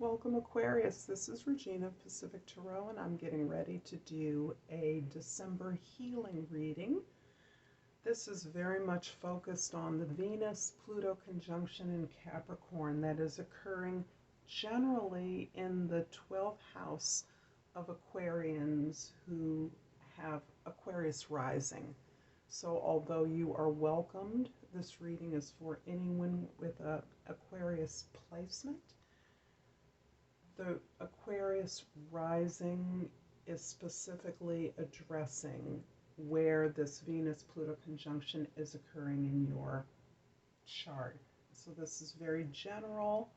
Welcome Aquarius, this is Regina of Pacific Tarot and I'm getting ready to do a December healing reading. This is very much focused on the Venus-Pluto conjunction in Capricorn that is occurring generally in the 12th house of Aquarians who have Aquarius rising. So although you are welcomed, this reading is for anyone with a Aquarius placement. The Aquarius rising is specifically addressing where this Venus-Pluto conjunction is occurring in your chart. So this is very general.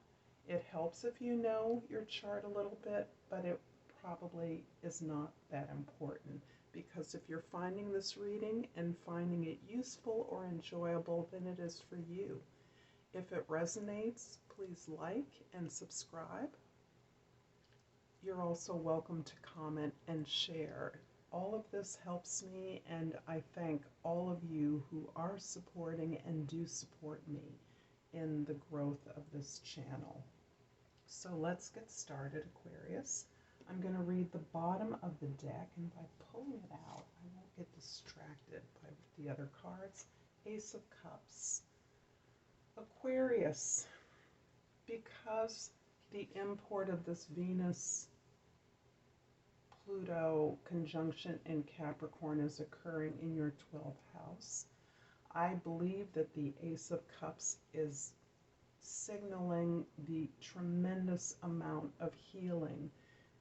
It helps if you know your chart a little bit, but it probably is not that important, because if you're finding this reading and finding it useful or enjoyable, then it is for you. If it resonates, please like and subscribe. You're also welcome to comment and share. All of this helps me, and I thank all of you who are supporting and do support me in the growth of this channel. So let's get started, Aquarius. I'm going to read the bottom of the deck, and by pulling it out, I won't get distracted by the other cards. Ace of Cups. Aquarius, because the import of this Venus-Pluto conjunction in Capricorn is occurring in your 12th house, I believe that the Ace of Cups is signaling the tremendous amount of healing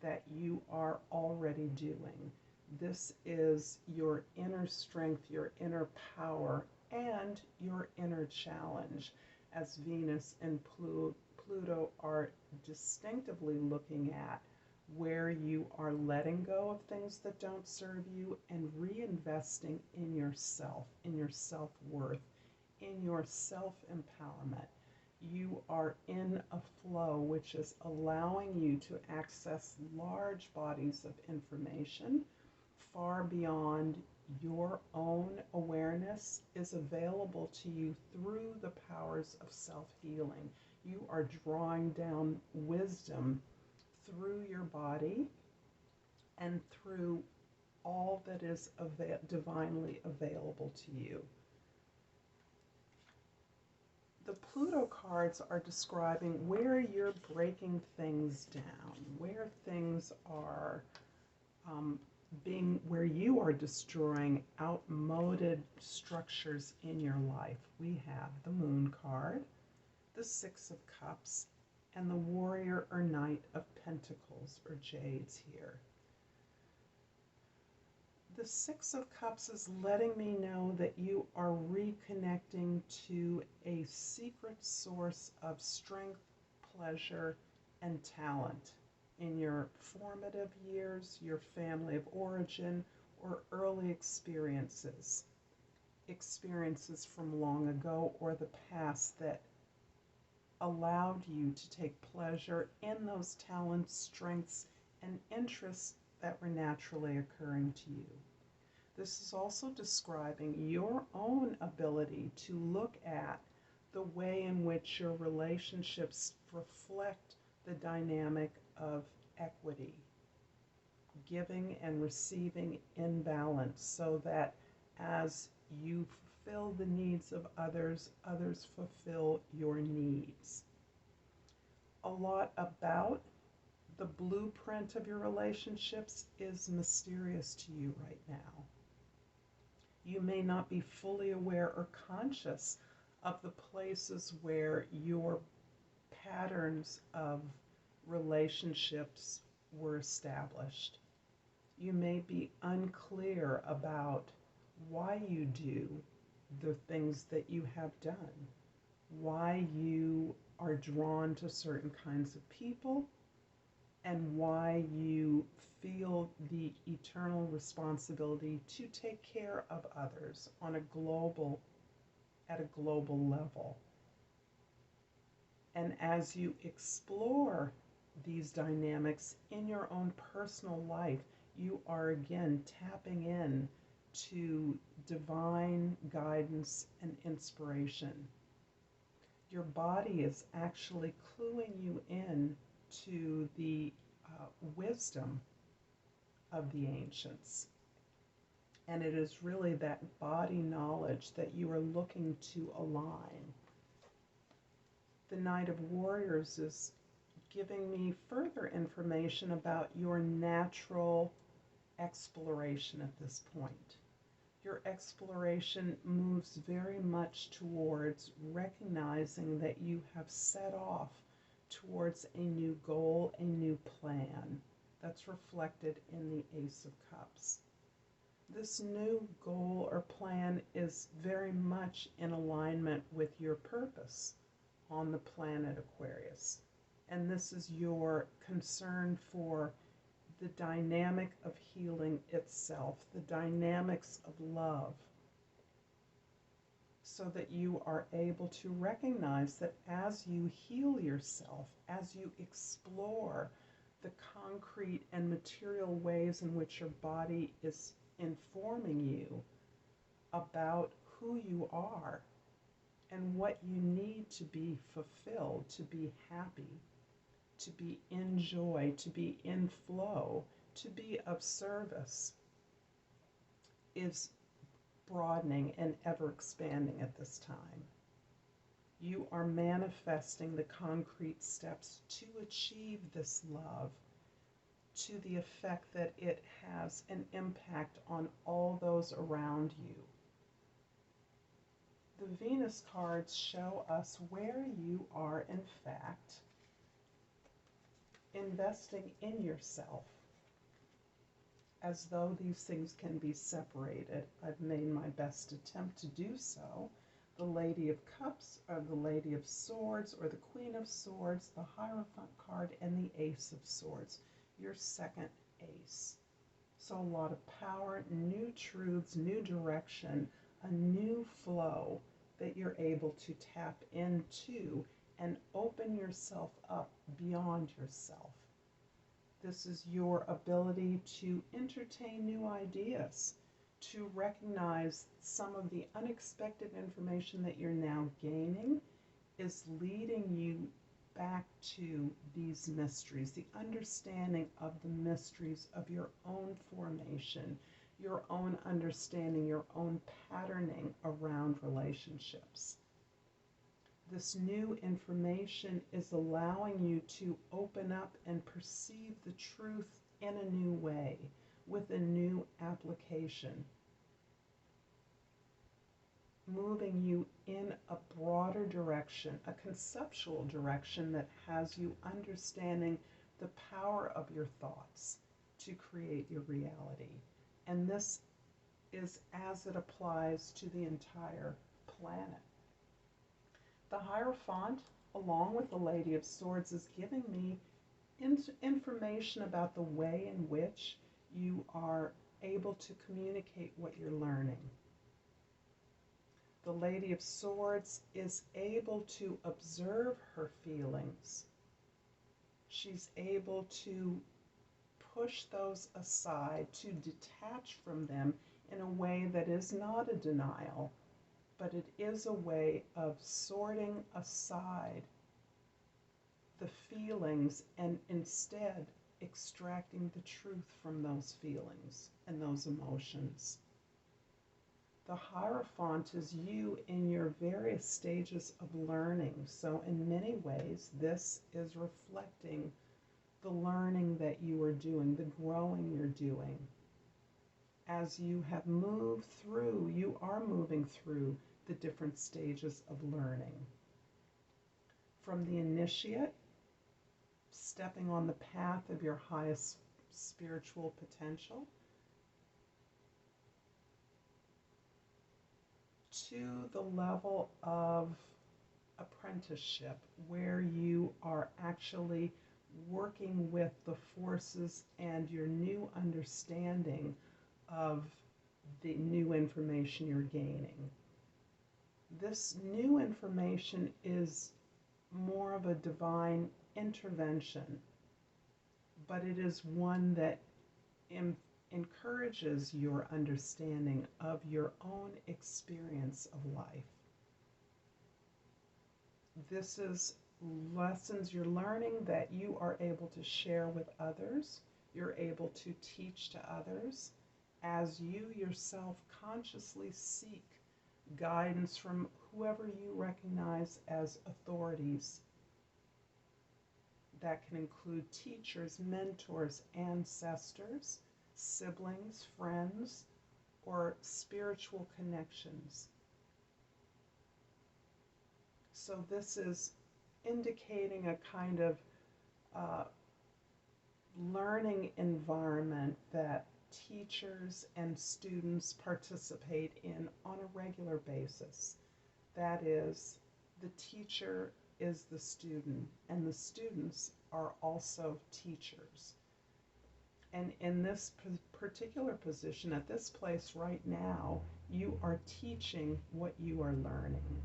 that you are already doing. This is your inner strength, your inner power, and your inner challenge, as Venus and Pluto are distinctively looking at where you are letting go of things that don't serve you and reinvesting in yourself, in your self-worth, in your self-empowerment. You are in a flow which is allowing you to access large bodies of information far beyond your own awareness is available to you through the powers of self-healing. You are drawing down wisdom through your body and through all that is divinely available to you. The Pluto cards are describing where you're breaking things down, where things are where you are destroying outmoded structures in your life. We have the Moon card, the Six of Cups, and the Warrior or Knight of Pentacles, or Jades here. The Six of Cups is letting me know that you are reconnecting to a secret source of strength, pleasure, and talent in your formative years, your family of origin, or early experiences from long ago or the past that allowed you to take pleasure in those talents, strengths, and interests that were naturally occurring to you. This is also describing your own ability to look at the way in which your relationships reflect the dynamic of equity, giving and receiving in balance, so that as you fulfill the needs of others, others fulfill your needs. A lot about the blueprint of your relationships is mysterious to you right now. You may not be fully aware or conscious of the places where your patterns of relationships were established. You may be unclear about why you do the things that you have done, why you are drawn to certain kinds of people, and why you feel the eternal responsibility to take care of others at a global level. And as you explore these dynamics in your own personal life, you are again tapping in to divine guidance and inspiration. Your body is actually cluing you in to the wisdom of the ancients. And it is really that body knowledge that you are looking to align. The Knight of Warriors is giving me further information about your natural exploration at this point. Your exploration moves very much towards recognizing that you have set off towards a new goal, a new plan. That's reflected in the Ace of Cups. This new goal or plan is very much in alignment with your purpose on the planet Aquarius. And this is your concern for the dynamic of healing itself, the dynamics of love, so that you are able to recognize that as you heal yourself, as you explore the concrete and material ways in which your body is informing you about who you are and what you need to be fulfilled, to be happy, to be in joy, to be in flow, to be of service, is broadening and ever expanding at this time. You are manifesting the concrete steps to achieve this love, to the effect that it has an impact on all those around you. The Venus cards show us where you are, in fact, investing in yourself, as though these things can be separated. I've made my best attempt to do so. The Lady of Cups, or the Lady of Swords, or the Queen of Swords, the Hierophant card, and the Ace of Swords, your second ace. So a lot of power, new truths, new direction, a new flow that you're able to tap into and open yourself up beyond yourself. This is your ability to entertain new ideas, to recognize some of the unexpected information that you're now gaining is leading you back to these mysteries, the understanding of the mysteries of your own formation, your own understanding, your own patterning around relationships. This new information is allowing you to open up and perceive the truth in a new way, with a new application, moving you in a broader direction, a conceptual direction that has you understanding the power of your thoughts to create your reality. And this is as it applies to the entire planet. The Hierophant, along with the Lady of Swords, is giving me information about the way in which you are able to communicate what you're learning. The Lady of Swords is able to observe her feelings. She's able to push those aside, to detach from them in a way that is not a denial, but it is a way of sorting aside the feelings and instead extracting the truth from those feelings and those emotions. The Hierophant is you in your various stages of learning. So in many ways, this is reflecting the learning that you are doing, the growing you're doing. As you have moved through, you are moving through the different stages of learning. From the initiate, stepping on the path of your highest spiritual potential, to the level of apprenticeship, where you are actually working with the forces and your new understanding of the new information you're gaining. This new information is more of a divine intervention, but it is one that encourages your understanding of your own experience of life. This is lessons you're learning that you are able to share with others. You're able to teach to others as you yourself consciously seek guidance from whoever you recognize as authorities. That can include teachers, mentors, ancestors, siblings, friends, or spiritual connections. So this is indicating a kind of learning environment that teachers and students participate in on a regular basis. That is, the teacher is the student, and the students are also teachers. And in this particular position, at this place right now, you are teaching what you are learning.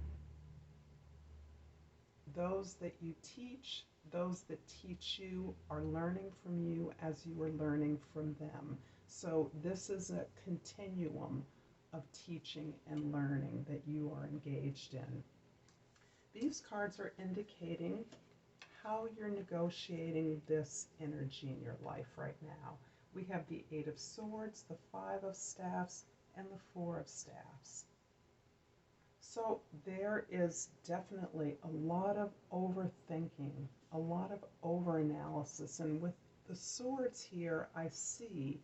Those that you teach, those that teach you, are learning from you as you are learning from them. So this is a continuum of teaching and learning that you are engaged in. These cards are indicating how you're negotiating this energy in your life right now. We have the Eight of Swords, the Five of Staffs, and the Four of Staffs. So there is definitely a lot of overthinking, a lot of overanalysis, and with the swords here, I see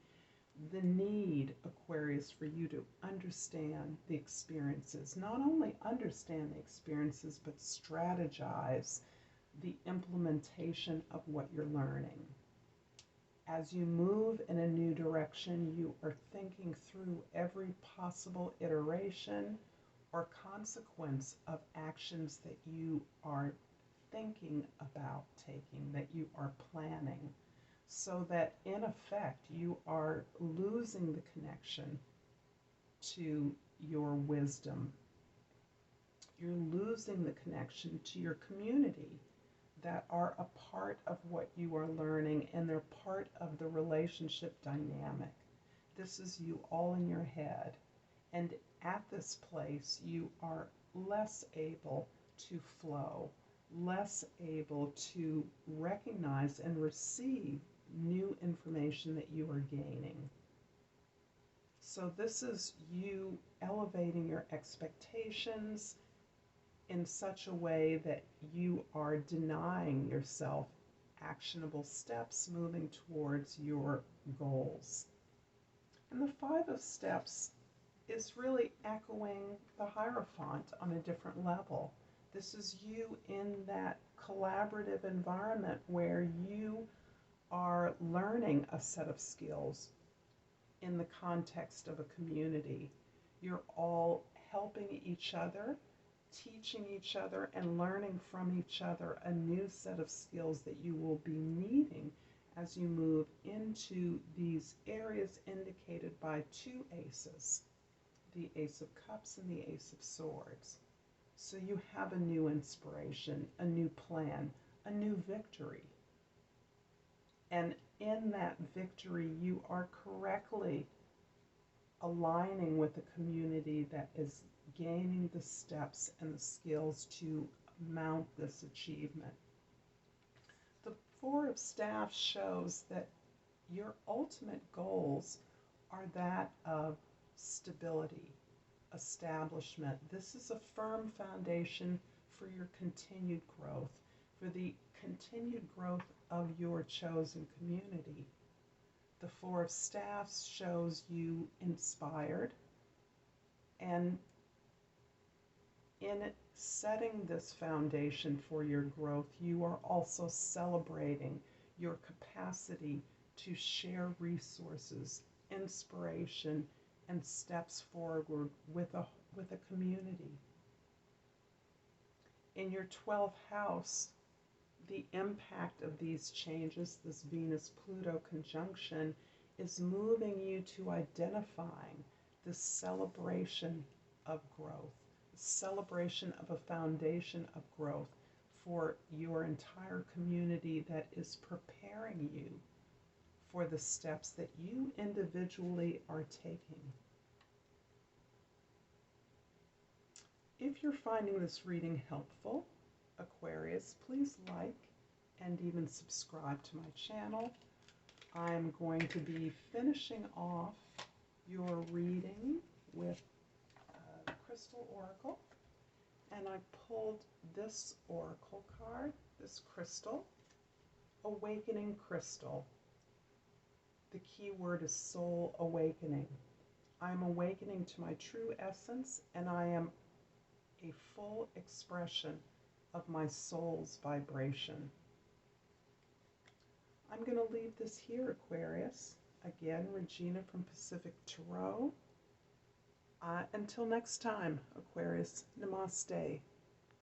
the need, Aquarius, for you to understand the experiences. Not only understand the experiences, but strategize the implementation of what you're learning. As you move in a new direction, you are thinking through every possible iteration or consequence of actions that you are thinking about taking, that you are planning, so that in effect you are losing the connection to your wisdom. You're losing the connection to your community that are a part of what you are learning, and they're part of the relationship dynamic. This is you all in your head. And at this place, you are less able to flow, less able to recognize and receive new information that you are gaining. So this is you elevating your expectations in such a way that you are denying yourself actionable steps moving towards your goals. And the Five of Steps is really echoing the Hierophant on a different level. This is you in that collaborative environment where you are learning a set of skills in the context of a community. You're all helping each other, teaching each other, and learning from each other a new set of skills that you will be needing as you move into these areas indicated by two aces, the Ace of Cups and the Ace of Swords. So you have a new inspiration, a new plan, a new victory. And in that victory, you are correctly aligning with a community that is gaining the steps and the skills to mount this achievement. The Four of Staffs shows that your ultimate goals are that of stability, establishment. This is a firm foundation for your continued growth, for the continued growth of your chosen community. The Four of Staffs shows you inspired, and in setting this foundation for your growth, you are also celebrating your capacity to share resources, inspiration, and steps forward with a community. In your 12th house, the impact of these changes, this Venus-Pluto conjunction, is moving you to identifying the celebration of growth, the celebration of a foundation of growth for your entire community that is preparing you for the steps that you individually are taking. If you're finding this reading helpful, Aquarius, please like and even subscribe to my channel. I'm going to be finishing off your reading with Crystal Oracle, and I pulled this oracle card, this crystal, Awakening Crystal. The key word is soul awakening. I'm awakening to my true essence, and I am a full expression of my soul's vibration. I'm going to leave this here, Aquarius. Again, Regina from Pacific Tarot. Until next time, Aquarius, namaste.